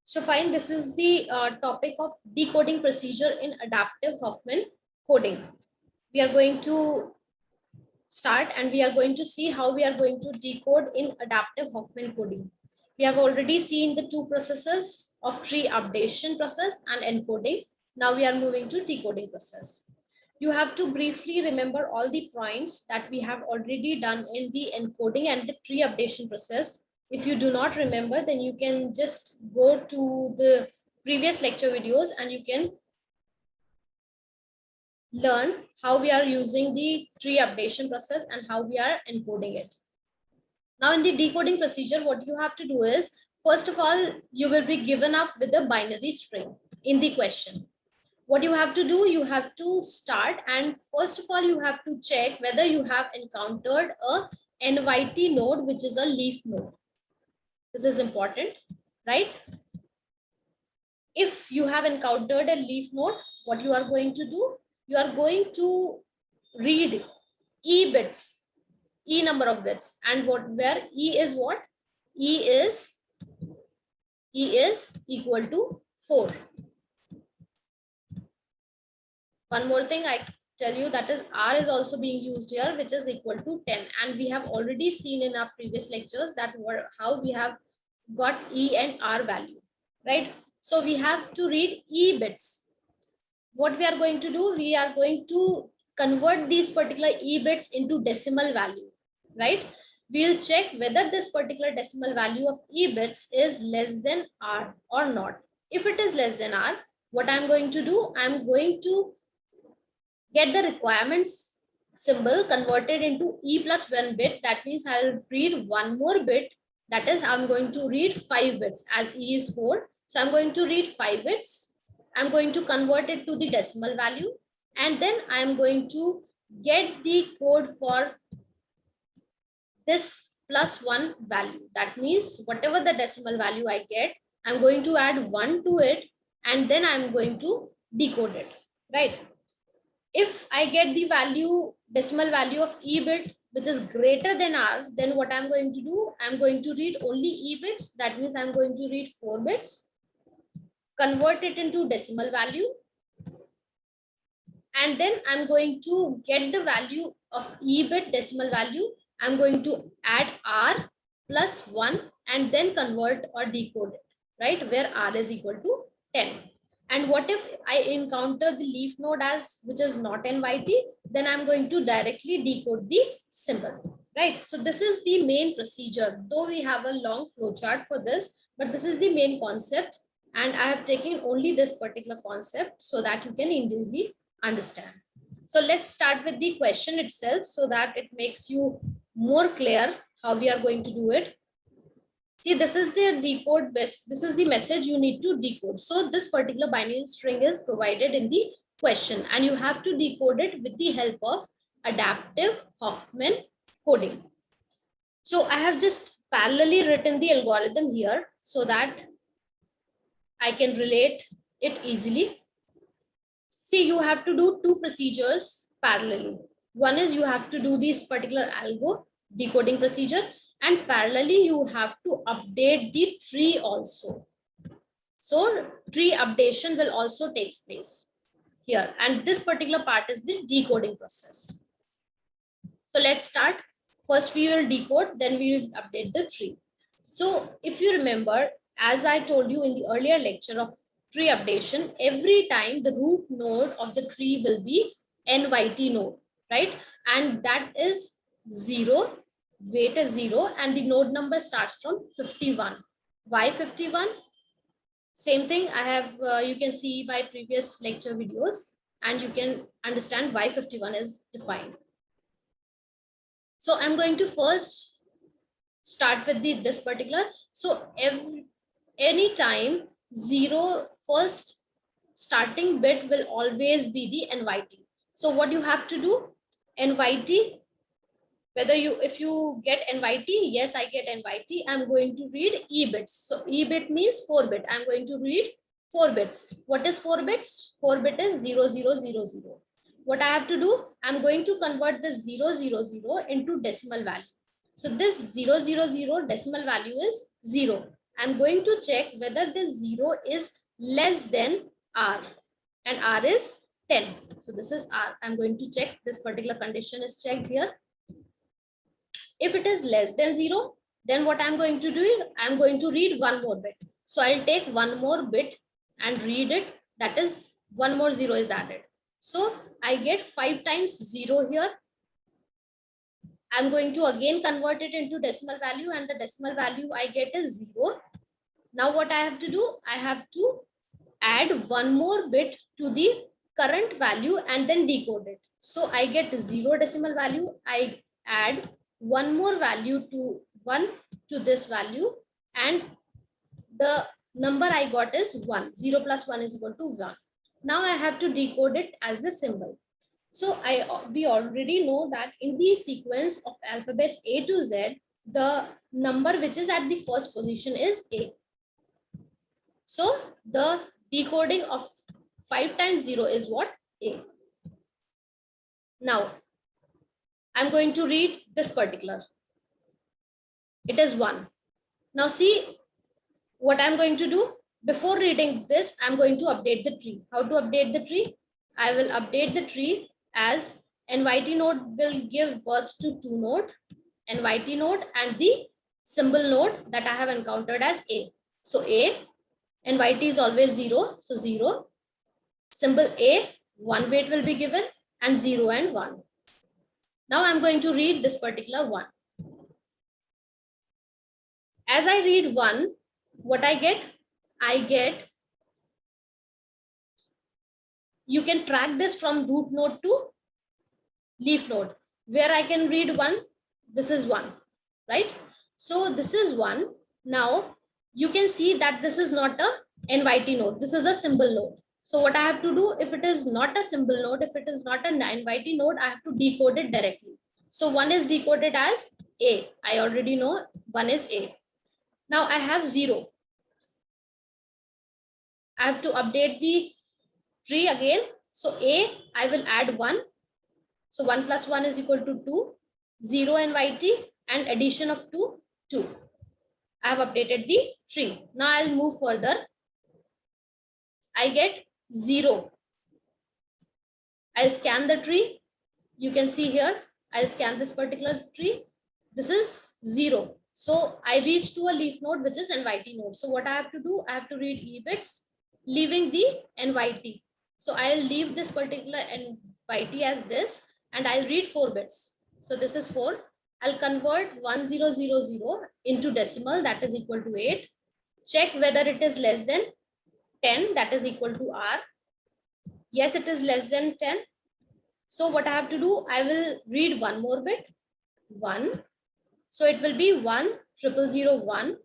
So fine, this is the topic of decoding procedure in adaptive Huffman coding. We are going to start and we are going to see how we are going to decode in adaptive Huffman coding. We have already seen the two processes of tree updation process and encoding. Now we are moving to decoding process. You have to briefly remember all the points that we have already done in the encoding and the tree updation process. If you do not remember, then you can just go to the previous lecture videos and you can learn how we are using the tree updation process and how we are encoding it. Now in the decoding procedure, what you have to do is, first of all, you will be given up with a binary string in the question. What you have to do, you have to start, and first of all, you have to check whether you have encountered a NYT node, which is a leaf node. This is important, right? If you have encountered a leaf node, what you are going to do, you are going to read E bits, E number of bits, and where E is what? E is equal to 4. One more thing I tell you, that is R is also being used here, which is equal to 10. And we have already seen in our previous lectures that how we have got E and R value, right? So we have to read E bits. What we are going to do, we are going to convert these particular E bits into decimal value, right? We'll check whether this particular decimal value of E bits is less than R or not. If it is less than R, what I'm going to do, I'm going to get the requirements symbol converted into E plus 1 bit. That means I'll read one more bit. That is, I'm going to read 5 bits as E is 4. So I'm going to read 5 bits. I'm going to convert it to the decimal value. And then I'm going to get the code for this plus 1 value. That means whatever the decimal value I get, I'm going to add 1 to it. And then I'm going to decode it, right? If I get the value, decimal value of E bit, which is greater than R, then what I'm going to do, I'm going to read only E bits. That means I'm going to read 4 bits, convert it into decimal value, and then I'm going to get the value of E bit decimal value. I'm going to add R plus 1 and then convert or decode it, right? Where R is equal to 10. And what if I encounter the leaf node as which is not NYT, then I'm going to directly decode the symbol, right? So this is the main procedure, though we have a long flowchart for this, but this is the main concept. And I have taken only this particular concept so that you can easily understand. So let's start with the question itself so that it makes you more clear how we are going to do it. See, this is the decode best. This is the message you need to decode. So this particular binary string is provided in the question and you have to decode it with the help of adaptive Huffman coding. So I have just parallelly written the algorithm here so that I can relate it easily. See, you have to do two procedures parallelly. One is you have to do this particular algo decoding procedure, and parallelly you have to update the tree also. So tree updation will also take place here, and this particular part is the decoding process. So let's start. First we will decode, then we will update the tree. So if you remember, as I told you in the earlier lecture of tree updation, every time the root node of the tree will be NYT node, right? And that is 0, weight is 0, and the node number starts from 51. Why 51? Same thing I have, you can see by previous lecture videos, and you can understand why 51 is defined. So I'm going to first start with this particular. So anytime 0 first starting bit will always be the NYT. So what you have to do, NYT, whether if you get NYT, yes, I get NYT, I'm going to read E bits. So E bit means 4 bit. I'm going to read 4 bits. What is 4 bits? 4 bit is 0000. What I have to do, I'm going to convert this 000 into decimal value. So this 000 decimal value is 0. I'm going to check whether this 0 is less than R, and R is 10. So this is R. I'm going to check this particular condition is checked here. If it is less than 0, then what I'm going to do is I'm going to read one more bit. So I'll take one more bit and read it. That is one more 0 is added. So I get 5 times 0 here. I'm going to again convert it into decimal value, and the decimal value I get is 0. Now what I have to do, I have to add one more bit to the current value and then decode it. So I get 0 decimal value. I add one more value to 1 to this value, and the number I got is 1. 0 plus 1 is equal to 1. Now I have to decode it as the symbol. So we already know that in the sequence of alphabets A to Z, the number which is at the first position is A. So the decoding of 5 times 0 is what? A. Now I'm going to read this particular. It is 1. Now see what I'm going to do. Before reading this, I'm going to update the tree. How to update the tree? I will update the tree as NYT node will give birth to 2 node, NYT node, and the symbol node that I have encountered as A. So A, NYT is always 0, so 0. Symbol A, 1 weight will be given, and 0 and 1. Now I'm going to read this particular 1. As I read 1, what I get? You can track this from root node to leaf node, where I can read 1. This is 1, right? So this is 1. Now you can see that this is not a NYT node. This is a symbol node. So what I have to do, if it is not a symbol node, if it is not a NYT node, I have to decode it directly. So 1 is decoded as A. I already know 1 is A. Now I have 0. I have to update the tree again. So A, I will add 1. So 1 plus 1 is equal to 2. 0 and YT, and addition of 2, 2. I have updated the tree. Now I'll move further. I get 0. I'll scan the tree. You can see here, I'll scan this particular tree. This is 0. So I reach to a leaf node, which is NYT node. So what I have to do, I have to read E bits, leaving the NYT. So I'll leave this particular NYT as this, and I'll read 4 bits. So this is 4. I'll convert 1000 into decimal, that is equal to 8. Check whether it is less than 10, that is equal to R. Yes, it is less than 10. So what I have to do, I will read one more bit, 1. So it will be 10001.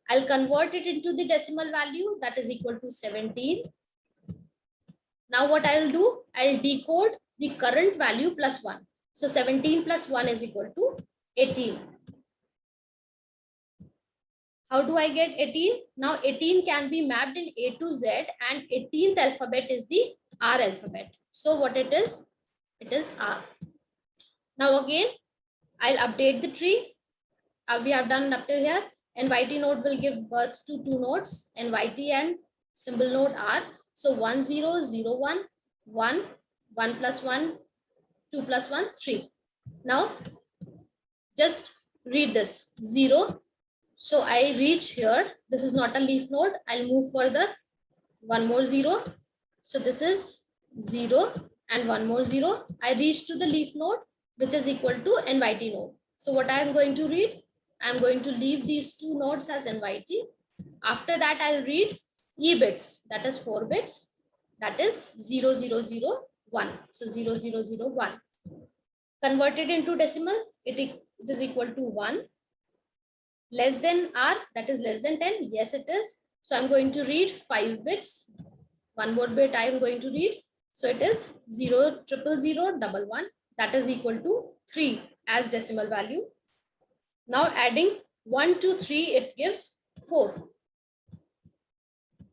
I'll convert it into the decimal value, that is equal to 17. Now what I'll do, I'll decode the current value plus 1. So 17 plus 1 is equal to 18. How do I get 18? Now 18 can be mapped in A to Z, and 18th alphabet is the R alphabet. So what it is R. Now again, I'll update the tree. We have done up to here. NYT node will give birth to 2 nodes, NYT and symbol node R. So 1 0 0 1 1 1 plus 1 2 plus 1 3. Now just read this 0. So I reach here. This is not a leaf node. I'll move further. One more 0. So this is 0 and one more 0. I reach to the leaf node, which is equal to NYT node. So what I am going to read, I'm going to leave these 2 nodes as NYT. After that, I'll read E bits, that is 4 bits, that is 0001. So 0001. Converted into decimal, it is equal to 1. Less than R, that is less than 10. Yes, it is. So I'm going to read 5 bits. One more bit I am going to read. So it is 0000111. That is equal to 3 as decimal value. Now adding 1 to 3, it gives 4.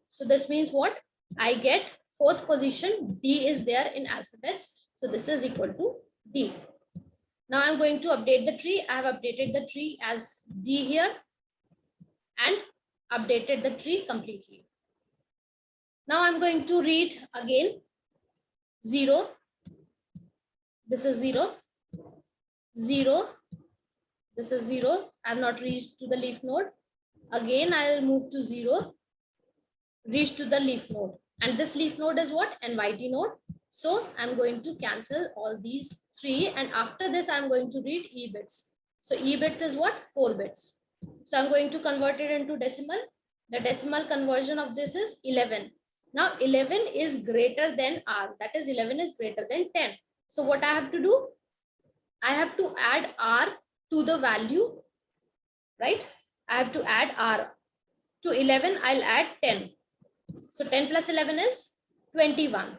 So this means what? I get 4th position. D is there in alphabets. So this is equal to D. Now I'm going to update the tree. I have updated the tree as D here. And updated the tree completely. Now I'm going to read again 0. This is 0. 0. This is 0. I have not reached to the leaf node. Again, I will move to 0, reach to the leaf node. And this leaf node is what? NYT node. So I'm going to cancel all these 3. And after this, I'm going to read E bits. So E bits is what? 4 bits. So I'm going to convert it into decimal. The decimal conversion of this is 11. Now 11 is greater than R. That is 11 is greater than 10. So what I have to do? I have to add R to the value, right? I have to add R. To 11, I'll add 10. So 10 plus 11 is 21.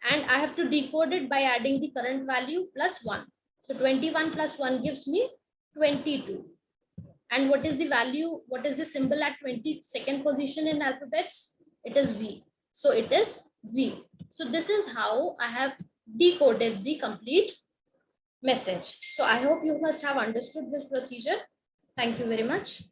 And I have to decode it by adding the current value plus 1. So 21 plus 1 gives me 22. And what is the value? What is the symbol at 22nd position in alphabets? It is V. So it is V. So this is how I have decoded the complete message. So I hope you must have understood this procedure. Thank you very much.